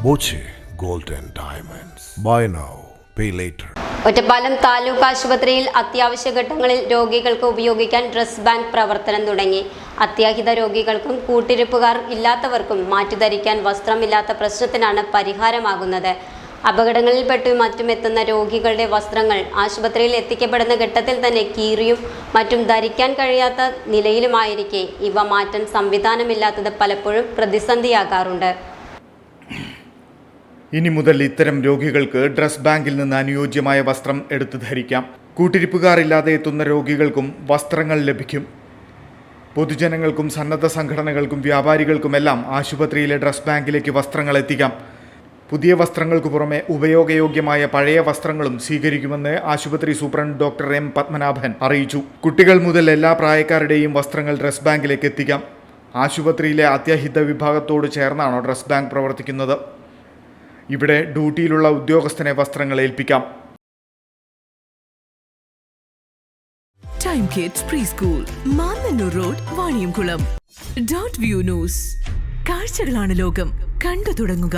Boche gold and diamonds. Buy now, pay later. Ottapalam taluk ആശുപത്രിയിൽ അത്യാവശ്യ ഘട്ടങ്ങളിൽ രോഗികൾക്ക് ഉപയോഗിക്കാൻ ഡ്രസ് ബാങ്ക് പ്രവർത്തനം തുടങ്ങി. അത്യാഹിത രോഗികൾക്കും കൂട്ടിരിപ്പുകാർ ഇല്ലാത്തവർക്കും മാറ്റിധരിക്കാൻ വസ്ത്രമില്ലാത്ത പ്രശ്നത്തിനാണ് പരിഹാരമാകുന്നത്. അപകടങ്ങളിൽപ്പെട്ടും മറ്റും എത്തുന്ന രോഗികളുടെ വസ്ത്രങ്ങൾ ആശുപത്രിയിൽ എത്തിക്കപ്പെടുന്ന ഘട്ടത്തിൽ തന്നെ കീറിയും മറ്റും ധരിക്കാൻ കഴിയാത്ത നിലയിലുമായിരിക്കെ ഇവ മാറ്റാൻ സംവിധാനമില്ലാത്തത് പലപ്പോഴും പ്രതിസന്ധിയാകാറുണ്ട്. ഇനി മുതൽ ഇത്തരം രോഗികൾക്ക് ഡ്രസ് ബാങ്കിൽ നിന്ന് അനുയോജ്യമായ വസ്ത്രം എടുത്ത് ധരിക്കാം. കൂട്ടിരിപ്പുകാരില്ലാതെ എത്തുന്ന രോഗികൾക്കും വസ്ത്രങ്ങൾ ലഭിക്കും. പൊതുജനങ്ങൾക്കും സന്നദ്ധ സംഘടനകൾക്കും വ്യാപാരികൾക്കുമെല്ലാം ആശുപത്രിയിലെ ഡ്രസ് ബാങ്കിലേക്ക് വസ്ത്രങ്ങൾ എത്തിക്കാം. പുതിയ വസ്ത്രങ്ങൾക്ക് പുറമെ ഉപയോഗയോഗ്യമായ പഴയ വസ്ത്രങ്ങളും സ്വീകരിക്കുമെന്ന് ആശുപത്രി സൂപ്രണ്ട് ഡോക്ടർ എം പത്മനാഭൻ അറിയിച്ചു. കുട്ടികൾ മുതൽ എല്ലാ പ്രായക്കാരുടെയും വസ്ത്രങ്ങൾ ഡ്രസ് ബാങ്കിലേക്ക് എത്തിക്കാം. ആശുപത്രിയിലെ അത്യാഹിത വിഭാഗത്തോട് ചേർന്നാണ് ഡ്രസ് ബാങ്ക് പ്രവർത്തിക്കുന്നത്. ഇവിടെ ഡ്യൂട്ടിയിലുള്ള ഉദ്യോഗസ്ഥനെ വസ്ത്രങ്ങൾ ഏൽപ്പിക്കാം. Time Kids pre school, Mannannur road, Vaniyamkulam. .view news. കാഴ്ചകളാണ് ലോകം, കണ്ടു തുടങ്ങുക.